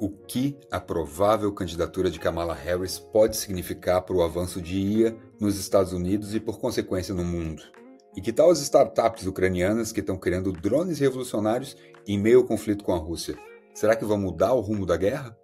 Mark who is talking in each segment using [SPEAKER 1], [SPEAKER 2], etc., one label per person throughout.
[SPEAKER 1] O que a provável candidatura de Kamala Harris pode significar para o avanço de IA nos Estados Unidos e, por consequência, no mundo? E que tal as startups ucranianas que estão criando drones revolucionários em meio ao conflito com a Rússia? Será que vão mudar o rumo da guerra?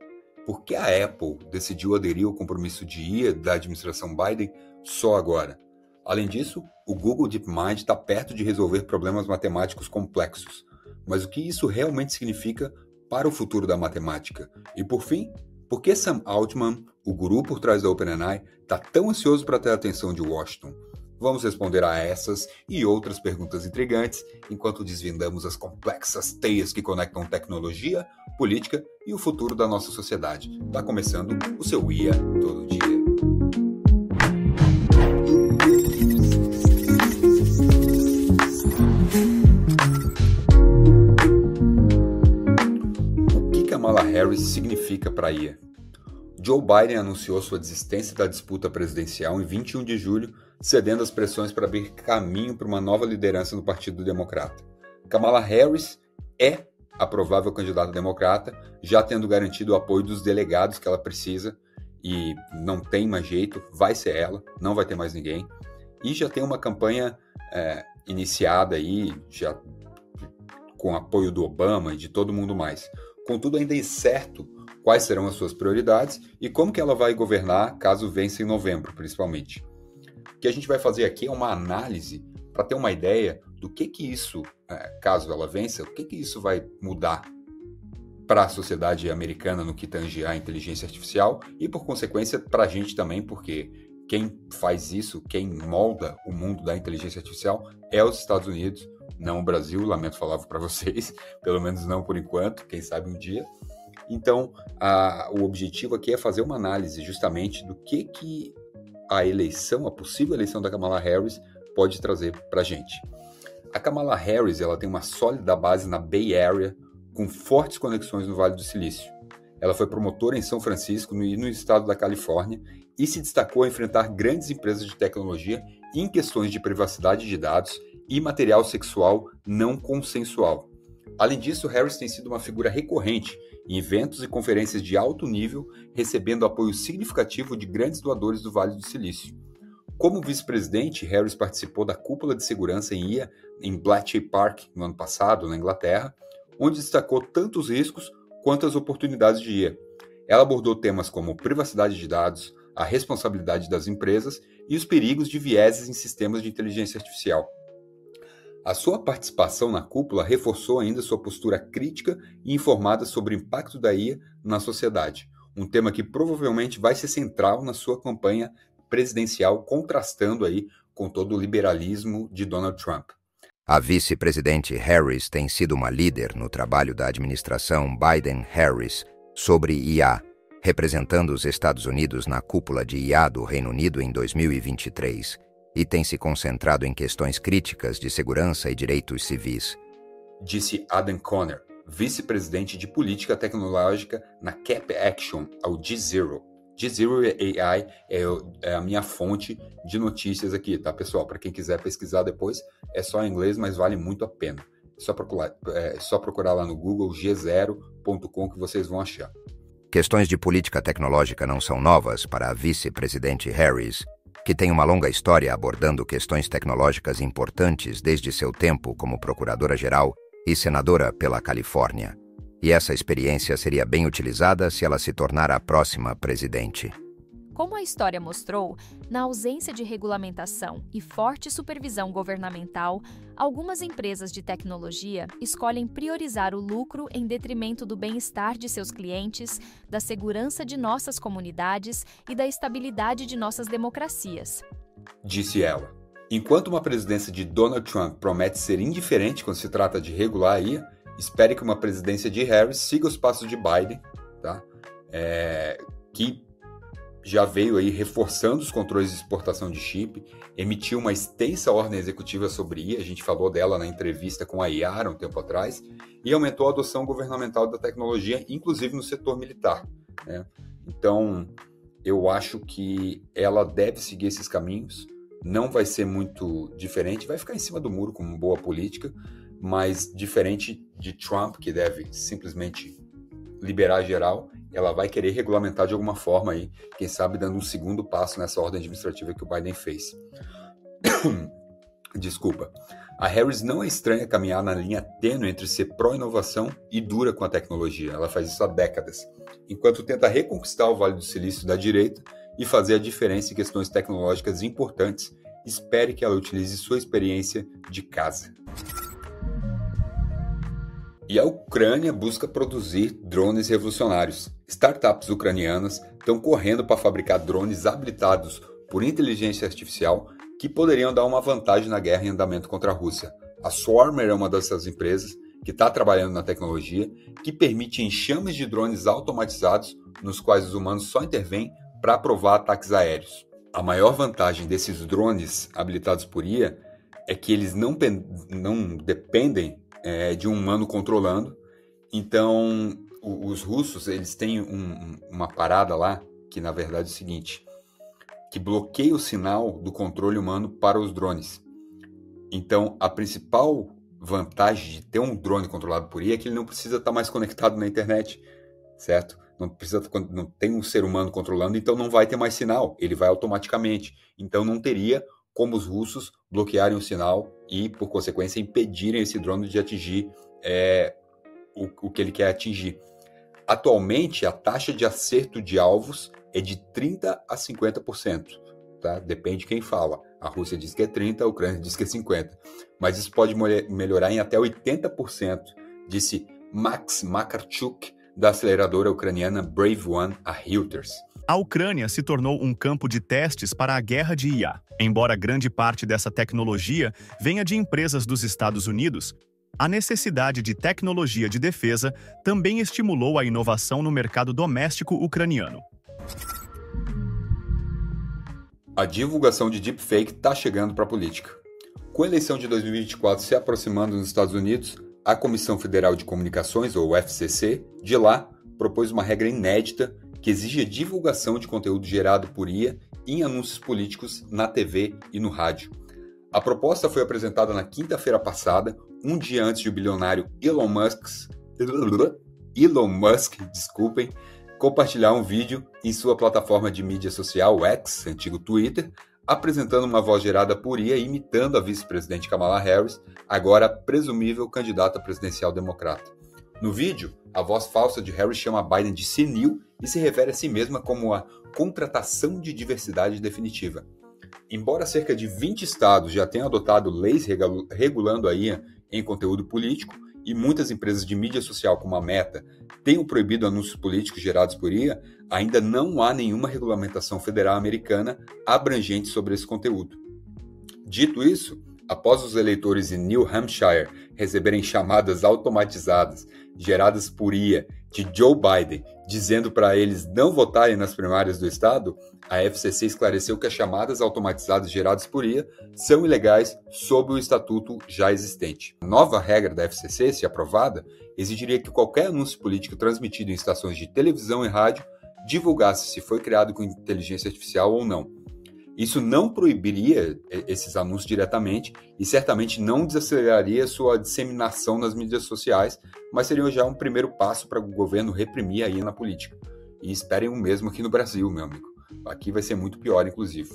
[SPEAKER 1] Por que a Apple decidiu aderir ao compromisso de IA da administração Biden só agora? Além disso, o Google DeepMind está perto de resolver problemas matemáticos complexos. Mas o que isso realmente significa para o futuro da matemática? E por fim, por que Sam Altman, o guru por trás da OpenAI, está tão ansioso para ter a atenção de Washington? Vamos responder a essas e outras perguntas intrigantes enquanto desvendamos as complexas teias que conectam tecnologia, política e o futuro da nossa sociedade. Está começando o seu IA Todo Dia. Kamala Harris significa para a IA? Joe Biden anunciou sua desistência da disputa presidencial em 21 de julho, cedendo às pressões para abrir caminho para uma nova liderança no Partido Democrata. Kamala Harris é a provável candidata democrata, já tendo garantido o apoio dos delegados que ela precisa, e não tem mais jeito, vai ser ela, não vai ter mais ninguém. E já tem uma campanha iniciada aí, já com apoio do Obama e de todo mundo mais. Contudo, ainda é incerto quais serão as suas prioridades e como que ela vai governar caso vença em novembro, principalmente. O que a gente vai fazer aqui é uma análise para ter uma ideia do que isso, caso ela vença, o que isso vai mudar para a sociedade americana no que tange à inteligência artificial e, por consequência, para a gente também, porque quem faz isso, quem molda o mundo da inteligência artificial é os Estados Unidos, não o Brasil, lamento falar para vocês, pelo menos não por enquanto, quem sabe um dia. Então, o objetivo aqui é fazer uma análise justamente do que a possível eleição da Kamala Harris pode trazer para a gente. A Kamala Harris ela tem uma sólida base na Bay Area, com fortes conexões no Vale do Silício. Ela foi promotora em São Francisco e no estado da Califórnia e se destacou a enfrentar grandes empresas de tecnologia em questões de privacidade de dados e material sexual não consensual. Além disso, Harris tem sido uma figura recorrente em eventos e conferências de alto nível, recebendo apoio significativo de grandes doadores do Vale do Silício. Como vice-presidente, Harris participou da cúpula de segurança em IA em Bletchley Park no ano passado, na Inglaterra, onde destacou tanto os riscos quanto as oportunidades de IA. Ela abordou temas como privacidade de dados, a responsabilidade das empresas e os perigos de vieses em sistemas de inteligência artificial. A sua participação na cúpula reforçou ainda sua postura crítica e informada sobre o impacto da IA na sociedade, um tema que provavelmente vai ser central na sua campanha presidencial, contrastando aí com todo o liberalismo de Donald Trump.
[SPEAKER 2] A vice-presidente Harris tem sido uma líder no trabalho da administração Biden-Harris sobre IA, representando os Estados Unidos na cúpula de IA do Reino Unido em 2023. E tem se concentrado em questões críticas de segurança e direitos civis.
[SPEAKER 1] Disse Adam Conner, vice-presidente de política tecnológica na Cap Action, ao G0. G0 AI é a minha fonte de notícias aqui, tá, pessoal? Para quem quiser pesquisar depois, é só em inglês, mas vale muito a pena. É só procurar lá no Google g0.com que vocês vão achar.
[SPEAKER 2] Questões de política tecnológica não são novas para a vice-presidente Harris, que tem uma longa história abordando questões tecnológicas importantes desde seu tempo como procuradora-geral e senadora pela Califórnia. E essa experiência seria bem utilizada se ela se tornar a próxima presidente.
[SPEAKER 3] Como a história mostrou, na ausência de regulamentação e forte supervisão governamental, algumas empresas de tecnologia escolhem priorizar o lucro em detrimento do bem-estar de seus clientes, da segurança de nossas comunidades e da estabilidade de nossas democracias.
[SPEAKER 1] Disse ela. Enquanto uma presidência de Donald Trump promete ser indiferente quando se trata de regular a IA, espere que uma presidência de Harris siga os passos de Biden, tá? Que já veio aí reforçando os controles de exportação de chip, emitiu uma extensa ordem executiva sobre IA, a gente falou dela na entrevista com a Yara um tempo atrás, e aumentou a adoção governamental da tecnologia, inclusive no setor militar, né? Então, eu acho que ela deve seguir esses caminhos, não vai ser muito diferente, vai ficar em cima do muro como boa política, mas diferente de Trump, que deve simplesmente liberar geral, ela vai querer regulamentar de alguma forma aí, quem sabe dando um segundo passo nessa ordem administrativa que o Biden fez. Desculpa. A Harris não é estranha caminhar na linha tênue entre ser pró-inovação e dura com a tecnologia. Ela faz isso há décadas, enquanto tenta reconquistar o Vale do Silício da direita e fazer a diferença em questões tecnológicas importantes. Espere que ela utilize sua experiência de casa. E a Ucrânia busca produzir drones revolucionários. Startups ucranianas estão correndo para fabricar drones habilitados por inteligência artificial que poderiam dar uma vantagem na guerra em andamento contra a Rússia. A Swarmer é uma dessas empresas que está trabalhando na tecnologia que permite enxames de drones automatizados nos quais os humanos só intervêm para provar ataques aéreos. A maior vantagem desses drones habilitados por IA é que eles não dependem de um humano controlando. Então, os russos eles têm uma parada lá que, na verdade, é o seguinte, que bloqueia o sinal do controle humano para os drones. Então, a principal vantagem de ter um drone controlado por IA é que ele não precisa estar mais conectado na internet, certo? Não tem um ser humano controlando, então não vai ter mais sinal, ele vai automaticamente. Então não teria como os russos bloquearem o sinal e, por consequência, impedirem esse drone de atingir o que ele quer atingir. Atualmente, a taxa de acerto de alvos é de 30% a 50%. Tá? Depende de quem fala. A Rússia diz que é 30%, a Ucrânia diz que é 50%. Mas isso pode melhorar em até 80%, disse Max Makarchuk, da aceleradora ucraniana Brave One, a Reuters.
[SPEAKER 4] A Ucrânia se tornou um campo de testes para a guerra de IA. Embora grande parte dessa tecnologia venha de empresas dos Estados Unidos, a necessidade de tecnologia de defesa também estimulou a inovação no mercado doméstico ucraniano.
[SPEAKER 1] A divulgação de deepfake está chegando para a política. Com a eleição de 2024 se aproximando nos Estados Unidos, a Comissão Federal de Comunicações, ou FCC, de lá, propôs uma regra inédita que exige a divulgação de conteúdo gerado por IA em anúncios políticos na TV e no rádio. A proposta foi apresentada na quinta-feira passada, um dia antes de o bilionário Elon Musk, compartilhar um vídeo em sua plataforma de mídia social X, antigo Twitter, apresentando uma voz gerada por IA imitando a vice-presidente Kamala Harris, agora presumível candidata presidencial democrata. No vídeo, a voz falsa de Harris chama Biden de senil e se refere a si mesma como a contratação de diversidade definitiva. Embora cerca de 20 estados já tenham adotado leis regulando a IA em conteúdo político, e muitas empresas de mídia social como a Meta tenham proibido anúncios políticos gerados por IA, ainda não há nenhuma regulamentação federal americana abrangente sobre esse conteúdo. Dito isso, após os eleitores em New Hampshire receberem chamadas automatizadas geradas por IA de Joe Biden, dizendo para eles não votarem nas primárias do estado, a FCC esclareceu que as chamadas automatizadas geradas por IA são ilegais sob o estatuto já existente. A nova regra da FCC, se aprovada, exigiria que qualquer anúncio político transmitido em estações de televisão e rádio divulgasse se foi criado com inteligência artificial ou não. Isso não proibiria esses anúncios diretamente e certamente não desaceleraria sua disseminação nas mídias sociais, mas seria já um primeiro passo para o governo reprimir a IA na política. E esperem o mesmo aqui no Brasil, meu amigo. Aqui vai ser muito pior, inclusive.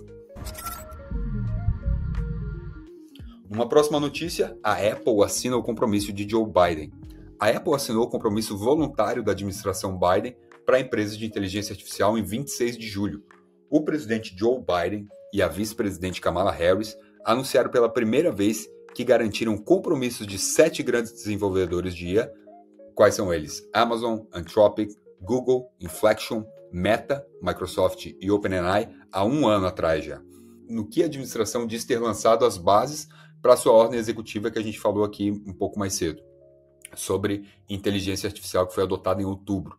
[SPEAKER 1] Numa próxima notícia, a Apple assina o compromisso de Joe Biden. A Apple assinou o compromisso voluntário da administração Biden para empresas de inteligência artificial em 26 de julho. O presidente Joe Biden e a vice-presidente Kamala Harris anunciaram pela primeira vez que garantiram compromissos de 7 grandes desenvolvedores de IA. Quais são eles? Amazon, Anthropic, Google, Inflection, Meta, Microsoft e OpenAI há um ano atrás já. No que a administração diz ter lançado as bases para a sua ordem executiva que a gente falou aqui um pouco mais cedo, sobre inteligência artificial que foi adotada em outubro.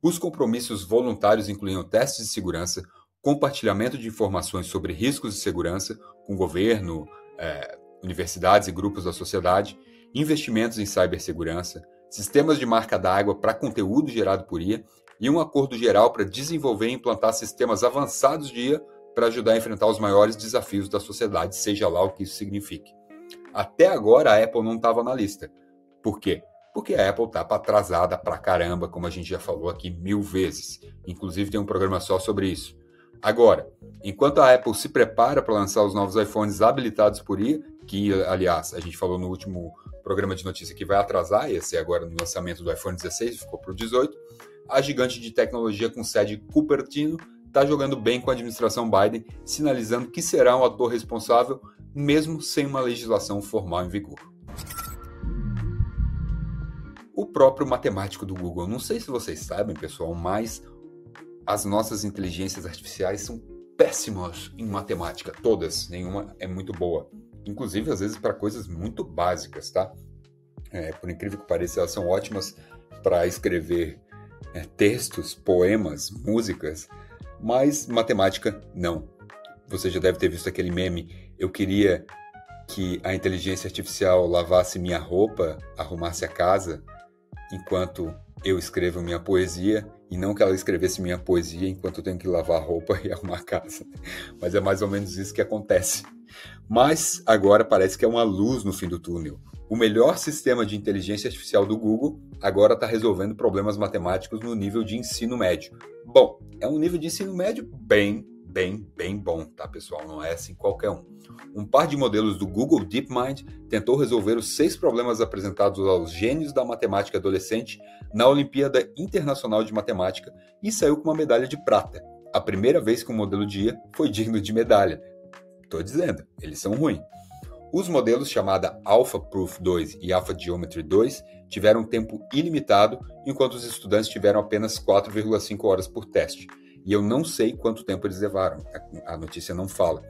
[SPEAKER 1] Os compromissos voluntários incluíam testes de segurança, compartilhamento de informações sobre riscos de segurança com governo, universidades e grupos da sociedade, investimentos em cibersegurança, sistemas de marca d'água para conteúdo gerado por IA e um acordo geral para desenvolver e implantar sistemas avançados de IA para ajudar a enfrentar os maiores desafios da sociedade, seja lá o que isso signifique. Até agora, a Apple não estava na lista. Por quê? porque a Apple está atrasada pra caramba, como a gente já falou aqui 1000 vezes. Inclusive tem um programa só sobre isso. Agora, enquanto a Apple se prepara para lançar os novos iPhones habilitados por IA, que, aliás, a gente falou no último programa de notícia que vai atrasar, ia ser agora no lançamento do iPhone 16, ficou para o 18, a gigante de tecnologia com sede em Cupertino está jogando bem com a administração Biden, sinalizando que será um ator responsável, mesmo sem uma legislação formal em vigor. O próprio matemático do Google, não sei se vocês sabem, pessoal, mas as nossas inteligências artificiais são péssimas em matemática, todas, nenhuma é muito boa. Inclusive, às vezes, para coisas muito básicas, tá? Por incrível que pareça, elas são ótimas para escrever textos, poemas, músicas, mas matemática, não. Você já deve ter visto aquele meme, eu queria que a inteligência artificial lavasse minha roupa, arrumasse a casa, enquanto eu escrevo minha poesia, e não que ela escrevesse minha poesia enquanto eu tenho que lavar a roupa e arrumar a casa. Mas é mais ou menos isso que acontece. Mas agora parece que é uma luz no fim do túnel. O melhor sistema de inteligência artificial do Google agora está resolvendo problemas matemáticos no nível de ensino médio. Bom, é um nível de ensino médio bem bom, tá, pessoal? Não é assim qualquer um. Um par de modelos do Google DeepMind tentou resolver os 6 problemas apresentados aos gênios da matemática adolescente na Olimpíada Internacional de Matemática e saiu com uma medalha de prata. A primeira vez que um modelo de IA foi digno de medalha. Tô dizendo, eles são ruins. Os modelos chamada AlphaProof 2 e AlphaGeometry 2 tiveram tempo ilimitado, enquanto os estudantes tiveram apenas 4,5 horas por teste. E eu não sei quanto tempo eles levaram, a notícia não fala.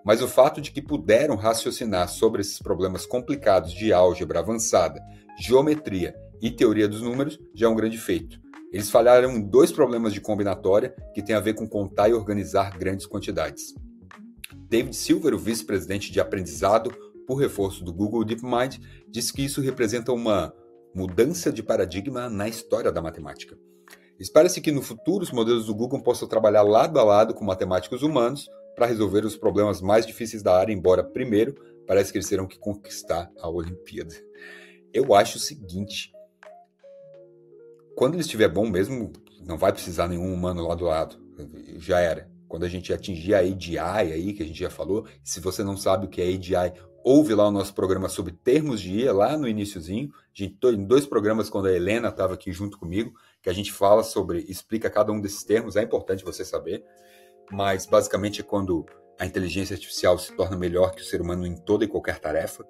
[SPEAKER 1] Mas o fato de que puderam raciocinar sobre esses problemas complicados de álgebra avançada, geometria e teoria dos números já é um grande feito. Eles falharam em 2 problemas de combinatória que têm a ver com contar e organizar grandes quantidades. David Silver, o vice-presidente de aprendizado por reforço do Google DeepMind, disse que isso representa uma mudança de paradigma na história da matemática. Espera-se que no futuro os modelos do Google possam trabalhar lado a lado com matemáticos humanos para resolver os problemas mais difíceis da área, embora primeiro parece que eles terão que conquistar a Olimpíada. Eu acho o seguinte, quando ele estiver bom mesmo, não vai precisar nenhum humano lado a lado, já era. Quando a gente atingir a AGI aí, que a gente já falou, se você não sabe o que é AGI, ouve lá o nosso programa sobre termos de IA, lá no iniciozinho. A gente em 2 programas, quando a Helena estava aqui junto comigo, que a gente fala sobre, explica cada um desses termos, é importante você saber. Mas basicamente é quando a inteligência artificial se torna melhor que o ser humano em toda e qualquer tarefa,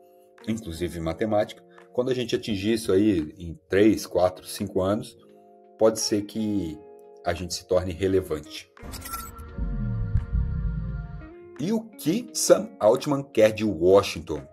[SPEAKER 1] inclusive em matemática. Quando a gente atingir isso aí em 3, 4, 5 anos, pode ser que a gente se torne relevante. E o que Sam Altman quer de Washington?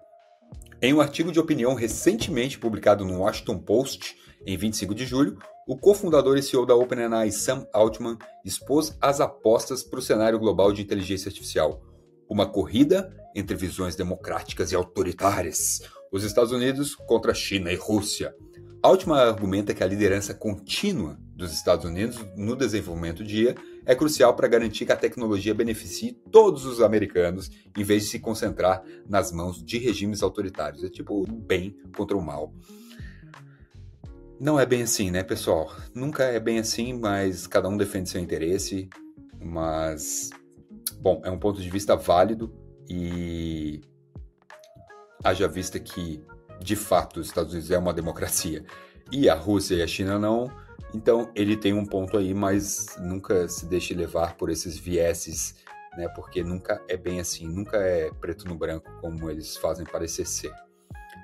[SPEAKER 1] Em um artigo de opinião recentemente publicado no Washington Post, em 25 de julho, o cofundador e CEO da OpenAI, Sam Altman, expôs as apostas para o cenário global de inteligência artificial. Uma corrida entre visões democráticas e autoritárias. Os Estados Unidos contra a China e Rússia. Altman argumenta que a liderança contínua dos Estados Unidos no desenvolvimento de IA é crucial para garantir que a tecnologia beneficie todos os americanos, em vez de se concentrar nas mãos de regimes autoritários. É tipo o bem contra o mal. Não é bem assim, né, pessoal? Nunca é bem assim, mas cada um defende seu interesse. Mas, bom, é um ponto de vista válido e haja vista que, de fato, os Estados Unidos é uma democracia e a Rússia e a China não. Então, ele tem um ponto aí, mas nunca se deixe levar por esses vieses, né? Porque nunca é bem assim, nunca é preto no branco, como eles fazem parecer ser.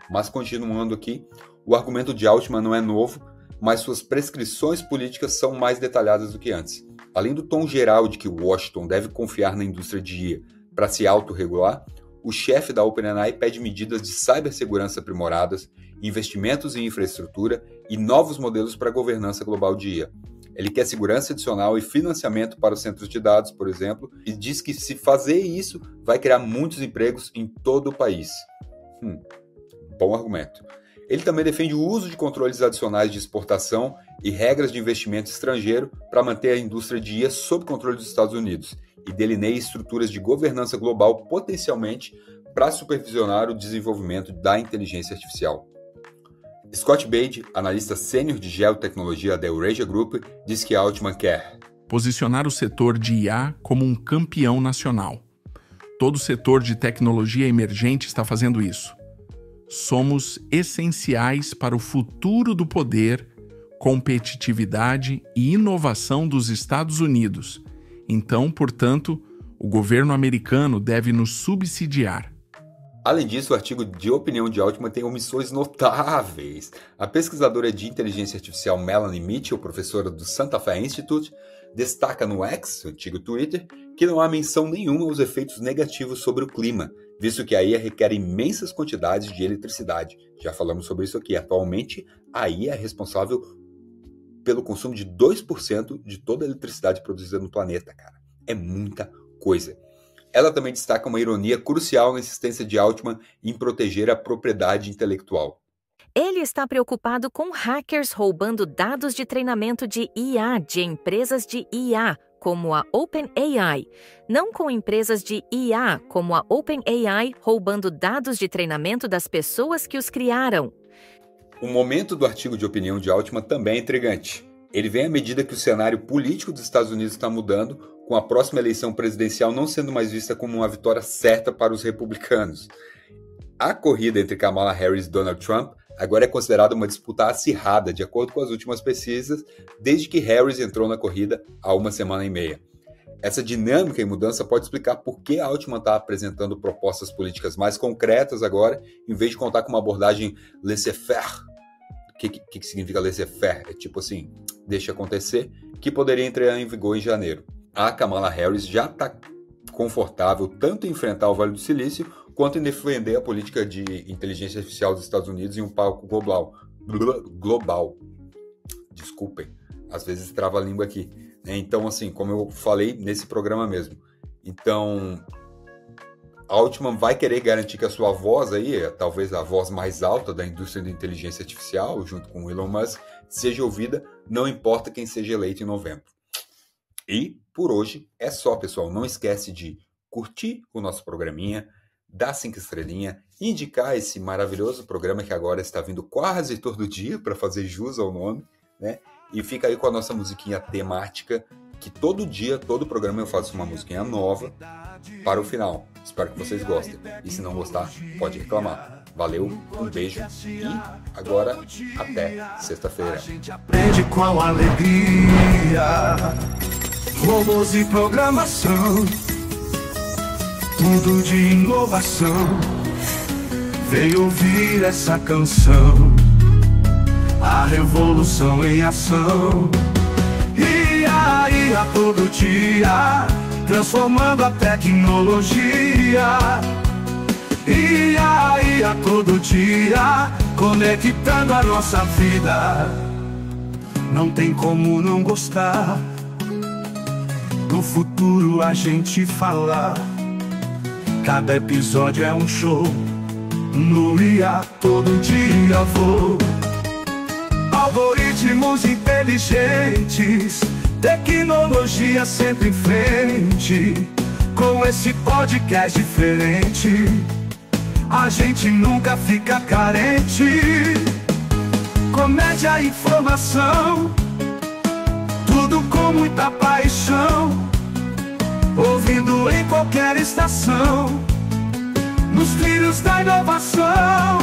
[SPEAKER 1] Mas, continuando aqui, o argumento de Altman não é novo, mas suas prescrições políticas são mais detalhadas do que antes. Além do tom geral de que Washington deve confiar na indústria de IA para se autorregular, o chefe da OpenAI pede medidas de cibersegurança aprimoradas, investimentos em infraestrutura e novos modelos para a governança global de IA. Ele quer segurança adicional e financiamento para os centros de dados, por exemplo, e diz que se fazer isso, vai criar muitos empregos em todo o país. Bom argumento. Ele também defende o uso de controles adicionais de exportação e regras de investimento estrangeiro para manter a indústria de IA sob controle dos Estados Unidos e delineia estruturas de governança global potencialmente para supervisionar o desenvolvimento da inteligência artificial. Scott Bade, analista sênior de geotecnologia da Eurasia Group, diz que a Altman quer
[SPEAKER 5] posicionar o setor de IA como um campeão nacional. Todo o setor de tecnologia emergente está fazendo isso. Somos essenciais para o futuro do poder, competitividade e inovação dos Estados Unidos. Então, portanto, o governo americano deve nos subsidiar.
[SPEAKER 1] Além disso, o artigo de opinião de Altman tem omissões notáveis. A pesquisadora de inteligência artificial Melanie Mitchell, professora do Santa Fe Institute, destaca no X, o antigo Twitter, que não há menção nenhuma aos efeitos negativos sobre o clima, visto que a IA requer imensas quantidades de eletricidade. Já falamos sobre isso aqui. Atualmente, a IA é responsável pelo consumo de 2% de toda a eletricidade produzida no planeta, cara. É muita coisa. Ela também destaca uma ironia crucial na insistência de Altman em proteger a propriedade intelectual.
[SPEAKER 6] Ele está preocupado com hackers roubando dados de treinamento de IA de empresas de IA, como a OpenAI, não com empresas de IA, como a OpenAI, roubando dados de treinamento das pessoas que os criaram.
[SPEAKER 1] O momento do artigo de opinião de Altman também é intrigante. Ele vem à medida que o cenário político dos Estados Unidos está mudando, com a próxima eleição presidencial não sendo mais vista como uma vitória certa para os republicanos. A corrida entre Kamala Harris e Donald Trump agora é considerada uma disputa acirrada, de acordo com as últimas pesquisas, desde que Harris entrou na corrida há uma semana e meia. Essa dinâmica e mudança pode explicar por que Altman está apresentando propostas políticas mais concretas agora, em vez de contar com uma abordagem laissez-faire. O que significa laissez-faire? É tipo assim, deixa acontecer, que poderia entrar em vigor em janeiro. A Kamala Harris já está confortável tanto em enfrentar o Vale do Silício quanto em defender a política de inteligência artificial dos Estados Unidos em um palco global. Desculpem, às vezes trava a língua aqui. Então, assim, como eu falei nesse programa mesmo. Então, Altman vai querer garantir que a sua voz aí, talvez a voz mais alta da indústria da inteligência artificial, junto com Elon Musk, seja ouvida, não importa quem seja eleito em novembro. E, por hoje, é só, pessoal. Não esquece de curtir o nosso programinha, dar 5 estrelinhas, indicar esse maravilhoso programa que agora está vindo quase todo dia para fazer jus ao nome, né? E fica aí com a nossa musiquinha temática, que todo dia, todo programa eu faço uma musiquinha nova para o final. Espero que vocês gostem. E se não gostar, pode reclamar. Valeu, um beijo e agora até sexta-feira.
[SPEAKER 7] A gente aprende com alegria. Robôs e programação, tudo de inovação. Veio ouvir essa canção, a revolução em ação. IA todo dia, transformando a tecnologia. IA todo dia, conectando a nossa vida. Não tem como não gostar. No futuro a gente fala, cada episódio é um show. No IA todo dia vou. Algoritmos inteligentes, tecnologia sempre em frente. Com esse podcast diferente, a gente nunca fica carente. Comédia e informação, tudo com muita paixão. Ouvindo em qualquer estação, nos trilhos da inovação.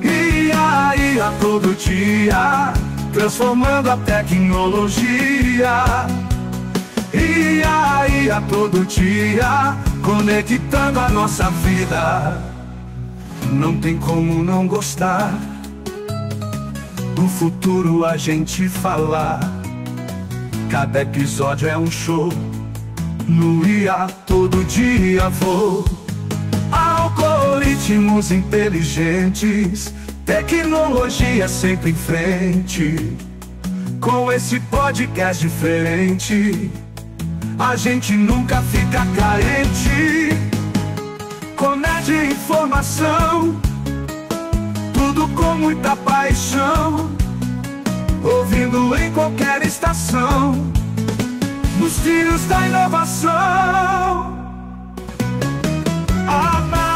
[SPEAKER 7] IA todo dia, transformando a tecnologia. IA todo dia, conectando a nossa vida. Não tem como não gostar. No futuro a gente fala, cada episódio é um show. No IA todo dia vou. Algoritmos inteligentes, tecnologia sempre em frente. Com esse podcast diferente, a gente nunca fica carente. Comédia e informação, tudo com muita paixão. Ouvindo em qualquer estação, nos trilhos da inovação. Amar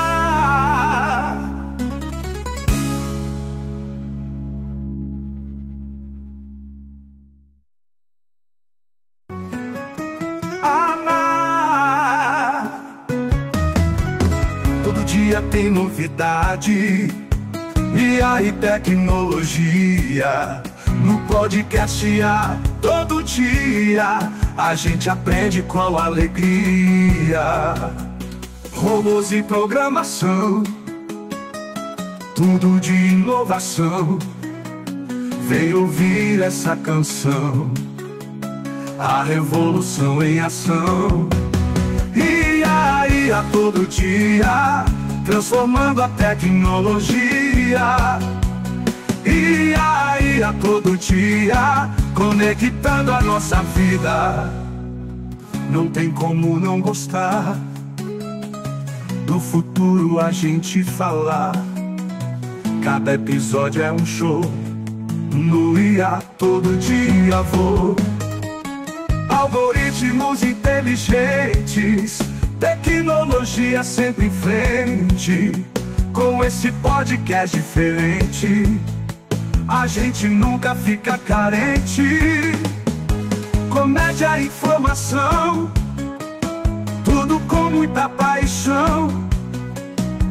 [SPEAKER 7] dia tem novidade, IA e tecnologia. No podcast IA, todo dia a gente aprende com alegria. Robôs e programação, tudo de inovação. Vem ouvir essa canção, a revolução em ação. IA todo dia, transformando a tecnologia. IA todo dia, conectando a nossa vida. Não tem como não gostar, do futuro a gente falar. Cada episódio é um show, no IA todo dia vou. Algoritmos inteligentes, tecnologia sempre em frente. Com esse podcast diferente, a gente nunca fica carente. Comédia e informação, tudo com muita paixão.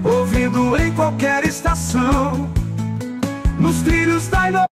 [SPEAKER 7] Ouvindo em qualquer estação, nos trilhos da inovação.